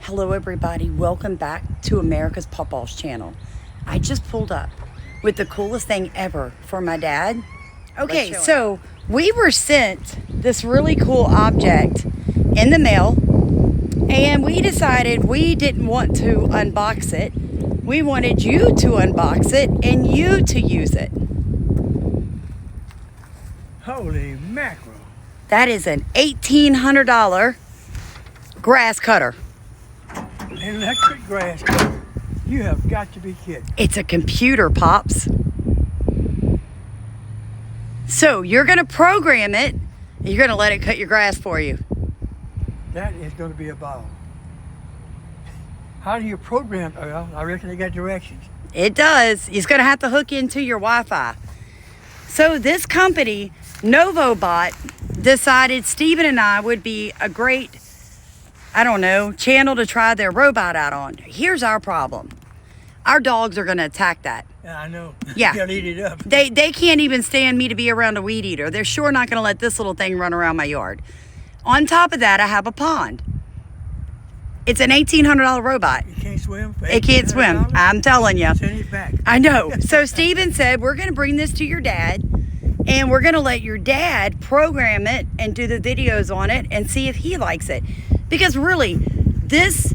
Hello everybody, welcome back to America's Pawpaws channel. I just pulled up with the coolest thing ever for my dad. Okay, so we were sent this really cool object in the mail and we decided we didn't want to unbox it. We wanted you to unbox it and you to use it. Holy mackerel. That is an $1,800 grass cutter. Electric grass cutter. You have got to be kidding. It's a computer, Pops. So you're going to program it, and you're going to let it cut your grass for you. That is going to be a ball. How do you program? Well, I reckon they got directions. It does. It's going to have to hook into your Wi-Fi. So this company, NOVABOT, decided Steven and I would be a great, I don't know, channel to try their robot out on. Here's our problem. Our dogs are going to attack that. Yeah, I know. Yeah. They'll eat it up. They can't even stand me to be around a weed eater. They're sure not going to let this little thing run around my yard. On top of that, I have a pond. It's an $1,800 robot. You can't swim? It can't swim. I'm telling you. Send it back. I know. So Steven said, we're going to bring this to your dad, and we're going to let your dad program it and do the videos on it and see if he likes it. Because really, this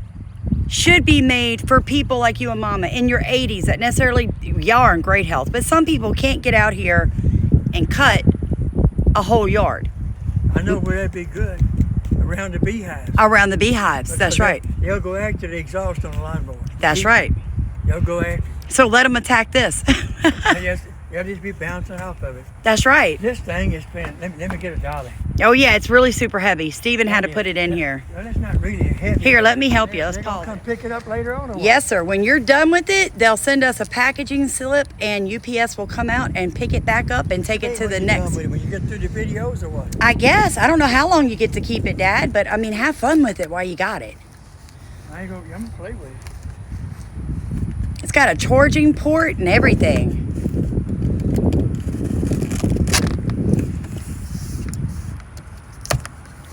should be made for people like you and Mama in your 80s that necessarily, y'all are in great health, but some people can't get out here and cut a whole yard. I know where that'd be good. Around the beehives. Around the beehives, Because that's right. They'll go after the exhaust on the lawnmower. That's right. They'll go after. So let them attack this. They'll just be bouncing off of it. That's right. This thing is spent. Let me get a dolly. Oh yeah, it's really super heavy. Steven had to put it in here. Well, it's not really heavy. Here, let me help you. Let's They're pause gonna come it. pick it up later on or what? Yes, sir. When you're done with it, they'll send us a packaging slip and UPS will come out and pick it back up and take it to the next. When you get through the videos or what? I guess. I don't know how long you get to keep it, Dad, but I mean, have fun with it while you got it. I'm gonna play with it. It's got a charging port and everything.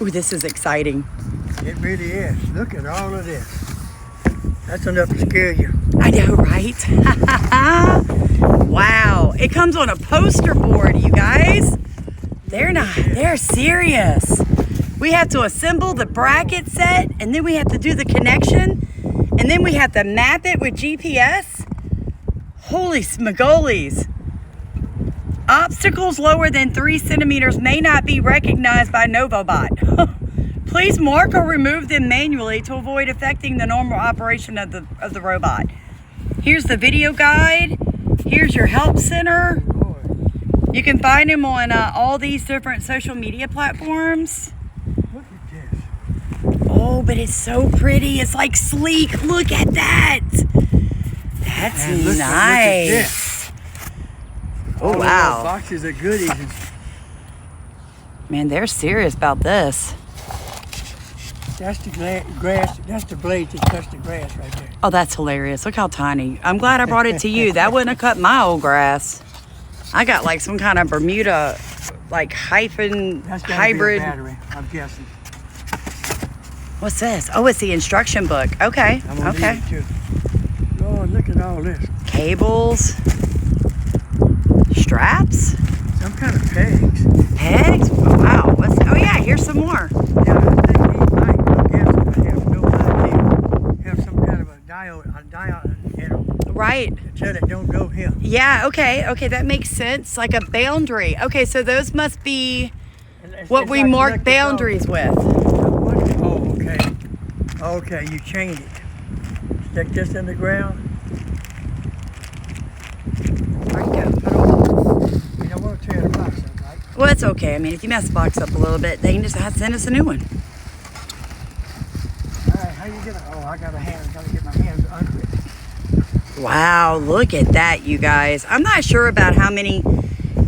Ooh, this is exciting. It really is. Look at all of this. That's enough to scare you. I know, right? Wow. It comes on a poster board, you guys. They're serious. We have to assemble the bracket set, and then we have to do the connection, and then we have to map it with GPS. Holy smagolies. Obstacles lower than 3 centimeters may not be recognized by NOVABOT. Please mark or remove them manually to avoid affecting the normal operation of the robot. Here's the video guide. Here's your help center. You can find them on all these different social media platforms. Look at this. Oh, but it's so pretty. It's like sleek. Look at that. That's And look nice. at this. Oh, All of wow. those boxes of goodies. Man, they're serious about this. That's the grass. That's the blade that cuts the grass right there. Oh, that's hilarious. Look how tiny. I'm glad I brought it to you. That wouldn't have cut my old grass. I got like some kind of Bermuda, like hyphen That's gotta hybrid. be a battery, I'm guessing. What's this? Oh, it's the instruction book. Okay. I'm gonna Okay. need it too. Lord, look at all this. Cables. Straps. Some kind of pegs. Pegs. Oh, wow. Oh, yeah. Here's some more. Yeah, I think these might, I'm guessing, I have no idea. Have some kind of a diode, you know, Right. so that don't go here. Yeah. Okay. Okay. That makes sense. Like a boundary. Okay. So those must be what we mark boundaries with. Oh, okay. Okay, you chained it. Stick this in the ground. There you go. You don't want to tear the box up, right? Well, it's okay. I mean, if you mess the box up a little bit, they can just send us a new one. All right, how you gonna? Oh, I got to get my hands under it. Wow, look at that, you guys. I'm not sure about how many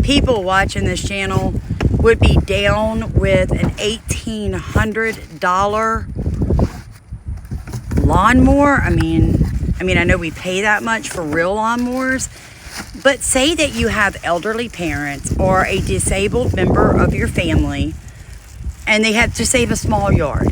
people watching this channel would be down with an $1,800 lawnmower. I mean, I know we pay that much for real lawnmowers, but say that you have elderly parents or a disabled member of your family and they have to save a small yard.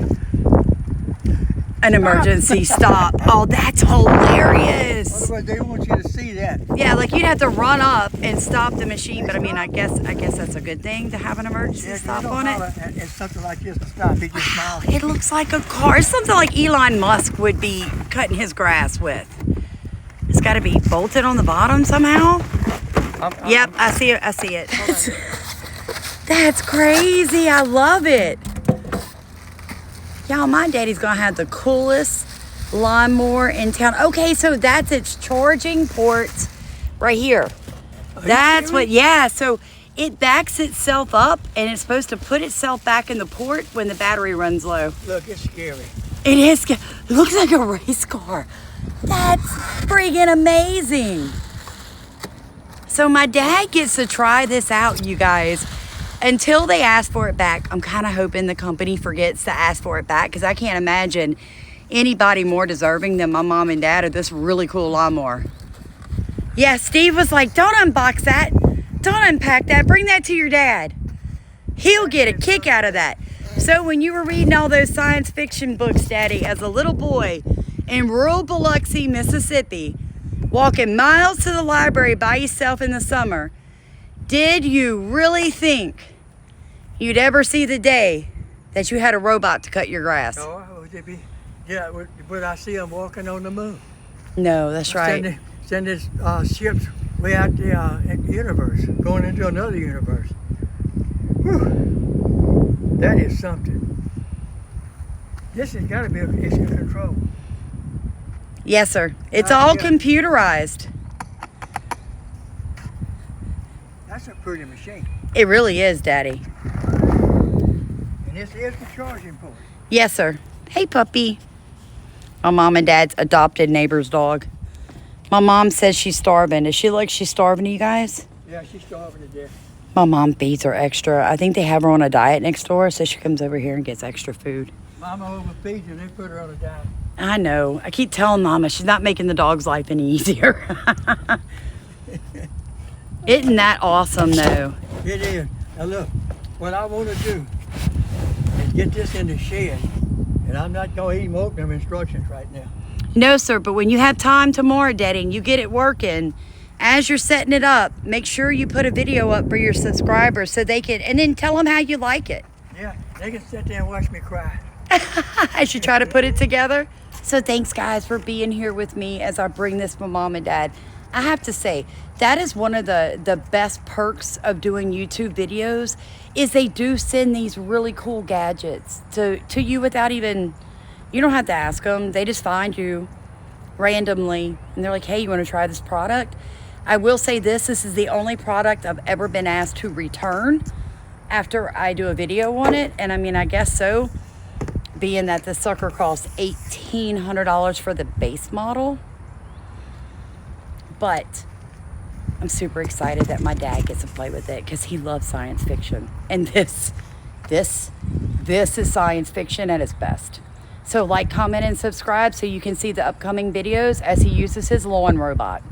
An emergency stop. Oh, that's hilarious. Otherwise, they want you to see that. Yeah, like you'd have to run up and stop the machine, but I mean, I guess that's a good thing to have an emergency Yeah, stop on it. It's something like this to stop. He just smiles. It looks like a car. It's something like Elon Musk would be cutting his grass with. It's got to be bolted on the bottom somehow. Yep, I see it. I see it. That's crazy. I love it. Y'all, my daddy's going to have the coolest lawnmower in town. Okay, so that's its charging ports right here. That's what, yeah. So it backs itself up and it's supposed to put itself back in the port when the battery runs low. Look, it's scary. It is. It looks like a race car. That's friggin' amazing. So my dad gets to try this out, you guys. Until they ask for it back, I'm kind of hoping the company forgets to ask for it back because I can't imagine anybody more deserving than my mom and dad of this really cool lawnmower. Yeah, Steve was like, don't unbox that. Don't unpack that. Bring that to your dad. He'll get a kick out of that. So when you were reading all those science fiction books, Daddy, as a little boy in rural Biloxi, Mississippi, walking miles to the library by yourself in the summer, did you really think you'd ever see the day that you had a robot to cut your grass? Oh, yeah, would I see them walking on the moon? No, that's right. Sending ships way out the universe, going into another universe. Whew. That is something. This has got to be issue control. Yes, sir. It's all computerized. That's a pretty machine. It really is, Daddy. And this is the charging port. Yes, sir. Hey, puppy. My mom and dad's adopted neighbor's dog. My mom says she's starving. Does she look like she's starving to you guys? Yeah, she's starving to death. My mom feeds her extra. I think they have her on a diet next door, so she comes over here and gets extra food. Mama overfeeds her, they put her on a diet. I know. I keep telling Mama she's not making the dog's life any easier. Isn't that awesome, though? It is. Now look, what I want to do is get this in the shed, and I'm not going to even open them instructions right now. No, sir, but when you have time tomorrow, Daddy, and you get it working, as you're setting it up, make sure you put a video up for your subscribers so they can, and then tell them how you like it. Yeah, they can sit there and watch me cry. As you try to put it together. So thanks, guys, for being here with me as I bring this for Mom and Dad. I have to say, that is one of the best perks of doing YouTube videos is they do send these really cool gadgets to you without even, you don't have to ask them. They just find you randomly and they're like, hey, you want to try this product? I will say this is the only product I've ever been asked to return after I do a video on it. And I mean, I guess so, being that the sucker costs $1,800 for the base model. But I'm super excited that my dad gets to play with it because he loves science fiction. And this is science fiction at its best. So like, comment, and subscribe so you can see the upcoming videos as he uses his lawn robot.